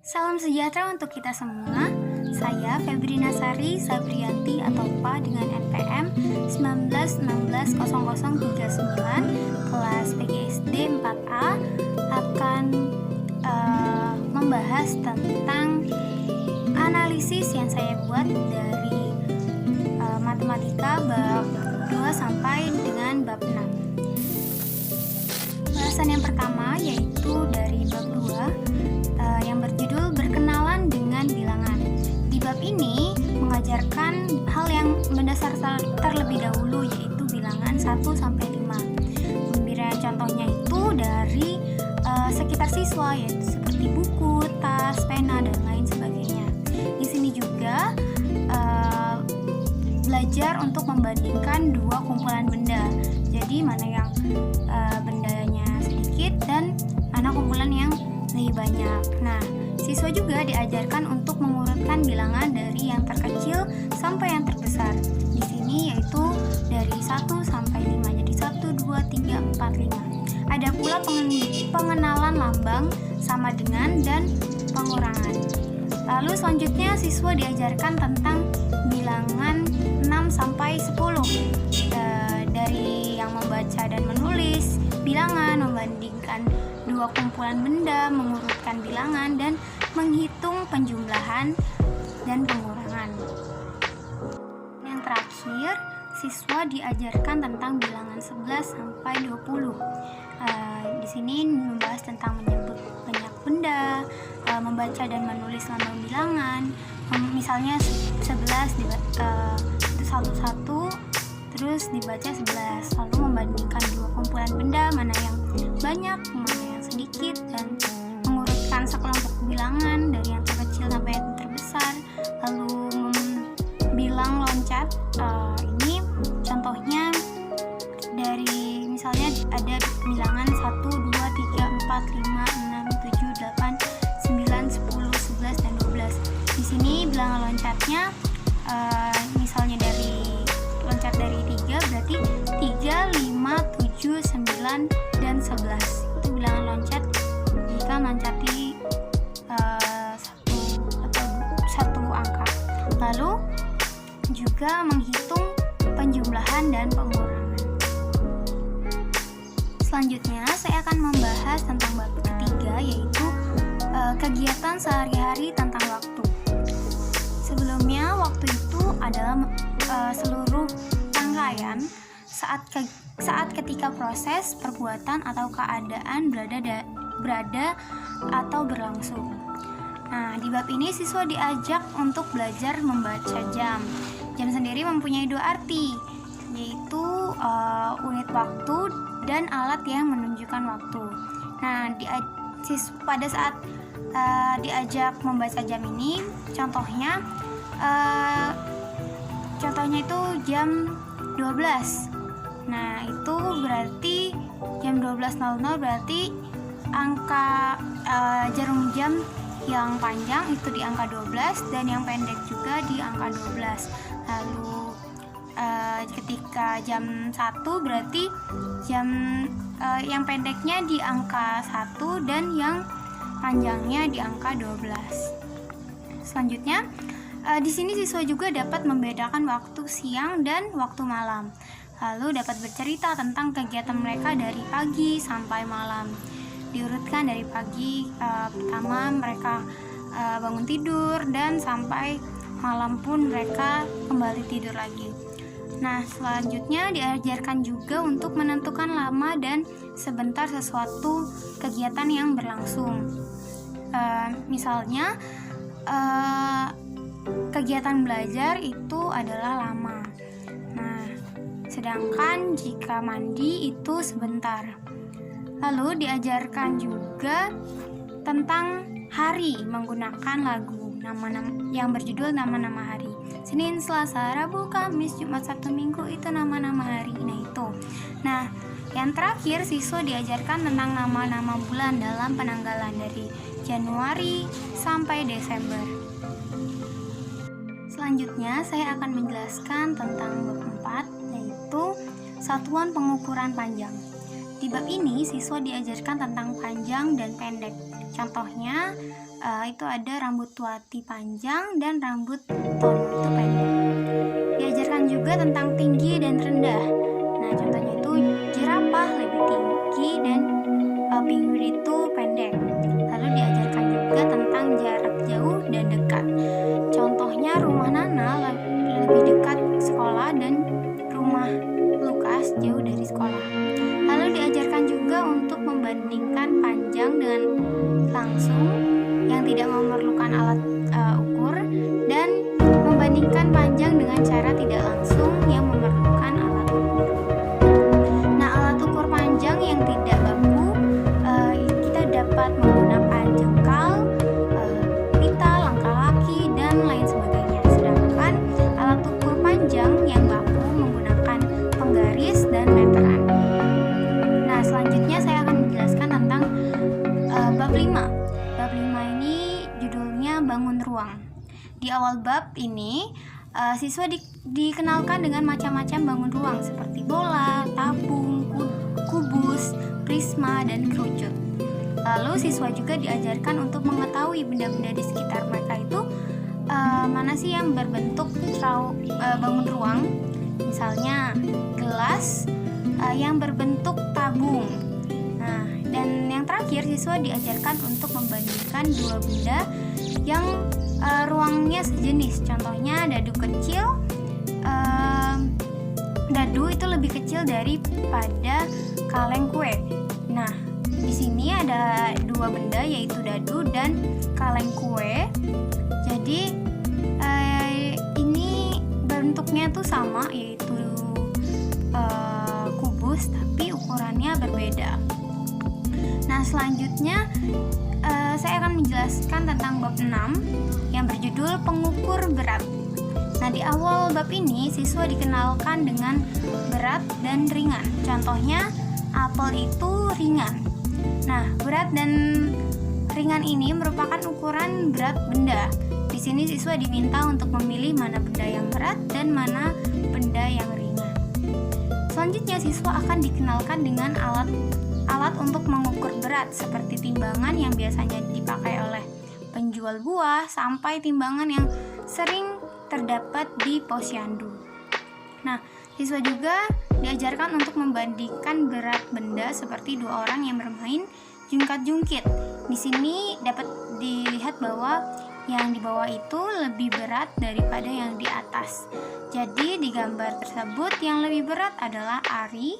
Salam sejahtera untuk kita semua. Saya Febrina Sari Sabrianti atau PA dengan NPM 19160039 kelas PGSD 4A akan membahas tentang analisis yang saya buat dari matematika bab 2 sampai dengan bab 6. Bahasan yang pertama yaitu dari bab 2 yang berjudul berkenalan dengan bilangan. Di bab ini mengajarkan hal yang mendasar terlebih dahulu yaitu bilangan 1 sampai 5. Pemberian contohnya itu dari sekitar siswa yaitu seperti buku, tas, pena dan lain sebagainya. Di sini juga belajar untuk membandingkan dua kumpulan benda. Jadi mana yang bendanya sedikit dan mana kumpulan yang lebih banyak. Nah, siswa juga diajarkan untuk mengurutkan bilangan dari yang terkecil sampai yang terbesar. Di sini yaitu dari 1 sampai 5. Jadi 1, 2, 3, 4, 5. Ada pula pengenalan lambang sama dengan dan pengurangan. Lalu selanjutnya siswa diajarkan tentang bilangan 6 sampai 10. Dari yang membaca dan menulis bilangan, membandingkan dua kumpulan benda, mengurutkan bilangan, dan menghitung penjumlahan dan pengurangan. Yang terakhir, siswa diajarkan tentang bilangan 11 sampai 20. Di sini membahas tentang menyebut banyak benda, membaca dan menulis lambang bilangan. Misalnya 11 satu-satu, terus dibaca 11, lalu membandingkan dua kumpulan benda, mana yang banyak, mana yang sedikit, dan mengurutkan sekelompok bilangan dari yang terkecil sampai yang terbesar, lalu bilang loncat. Ini contohnya dari misalnya ada bilangan 1, 2, 3, 4, 5, 6, 7, 8, 9, 10, 11, dan 12. Di sini bilangan loncatnya misalnya loncat dari 3 berarti 3, 5, 7, 9, dan 11. Itu bilangan loncat jika meloncati satu angka. Lalu juga menghitung penjumlahan dan pengurangan. Selanjutnya saya akan membahas tentang bab ketiga yaitu kegiatan sehari-hari tentang waktu. Sebelumnya waktu itu adalah seluruh rangkaian saat ketika proses perbuatan atau keadaan berada atau berlangsung. Nah, di bab ini siswa diajak untuk belajar membaca jam. Jam sendiri mempunyai dua arti, yaitu unit waktu dan alat yang menunjukkan waktu. Nah, pada saat diajak membaca jam ini, contohnya itu jam 12. Nah, itu berarti jam 12.00 berarti angka jarum jam yang panjang itu di angka 12 dan yang pendek juga di angka 12. Lalu ketika jam 1 berarti jam yang pendeknya di angka 1 dan yang panjangnya di angka 12. Selanjutnya di sini siswa juga dapat membedakan waktu siang dan waktu malam. Lalu dapat bercerita tentang kegiatan mereka dari pagi sampai malam. Diurutkan dari pagi, pertama mereka bangun tidur dan sampai malam pun mereka kembali tidur lagi. Nah, selanjutnya diajarkan juga untuk menentukan lama dan sebentar sesuatu kegiatan yang berlangsung. Misalnya kegiatan belajar itu adalah lama. Nah, sedangkan jika mandi itu sebentar. Lalu diajarkan juga tentang hari menggunakan lagu yang berjudul nama-nama hari. Senin, Selasa, Rabu, Kamis, Jumat, Sabtu, Minggu itu nama-nama hari. Nah, itu. Nah, yang terakhir siswa diajarkan tentang nama-nama bulan dalam penanggalan dari Januari sampai Desember. Selanjutnya saya akan menjelaskan tentang bab 4 yaitu satuan pengukuran panjang. Di bab ini siswa diajarkan tentang panjang dan pendek. Contohnya itu ada rambut wati panjang dan rambut tono itu pendek. Diajarkan juga tentang tinggi dan rendah. Nah, contohnya itu jerapah lebih tinggi dan penguin itu pendek. Lalu diajarkan juga tentang jarak jauh dan dekat. Contohnya rumah Nana lebih dekat sekolah dan rumah Lukas jauh dari sekolah. Lalu diajarkan juga untuk membandingkan panjang dengan langsung yang tidak memerlukan alat ukur, dan membandingkan panjang dengan cara tidak langsung yang memerlukan alat ukur. Nah, alat ukur panjang yang tidak baku kita dapat menggunakan jengkal, pita, langkah kaki, dan lain sebagainya. Sedangkan alat ukur panjang yang baku menggunakan penggaris dan meteran. Nah, selanjutnya saya akan menjelaskan tentang bab 5. Bab 5 ini judulnya bangun ruang. Di awal bab ini siswa dikenalkan dengan macam-macam bangun ruang seperti bola, tabung, kubus, prisma, dan kerucut. Lalu siswa juga diajarkan untuk mengetahui benda-benda di sekitar mereka itu mana sih yang berbentuk bangun ruang. Misalnya gelas yang berbentuk tabung. Nah, dan yang terakhir siswa diajarkan untuk membandingkan dua benda yang ruangnya sejenis. Contohnya dadu kecil, dadu itu lebih kecil daripada kaleng kue. Nah, di sini ada dua benda yaitu dadu dan kaleng kue. Jadi ini bentuknya tuh sama, yaitu kubus, tapi ukurannya berbeda. Nah, selanjutnya saya akan menjelaskan tentang bab 6 yang berjudul pengukur berat. Nah, di awal bab ini siswa dikenalkan dengan berat dan ringan. Contohnya, apel itu ringan. Nah, berat dan ringan ini merupakan ukuran berat benda. Di sini siswa diminta untuk memilih mana benda yang berat dan mana benda yang ringan. Selanjutnya siswa akan dikenalkan dengan alat untuk mengukur berat seperti timbangan yang biasanya dipakai oleh penjual buah sampai timbangan yang sering terdapat di posyandu. Nah, siswa juga diajarkan untuk membandingkan berat benda seperti dua orang yang bermain jungkat-jungkit. Di sini dapat dilihat bahwa yang di bawah itu lebih berat daripada yang di atas. Jadi di gambar tersebut yang lebih berat adalah Ari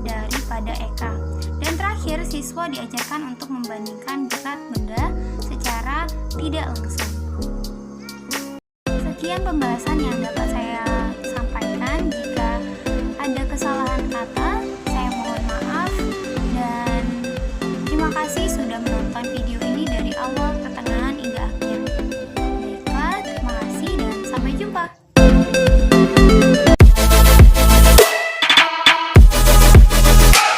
daripada Eka. Dan terakhir siswa diajarkan untuk membandingkan berat benda secara tidak langsung. Sekian pembahasan yang dapat saya sampaikan. Jika ada kesalahan kata, saya mohon maaf, dan terima kasih sudah menonton video ini dari awal, pertengahan hingga akhir. Baiklah, terima kasih dan sampai jumpa.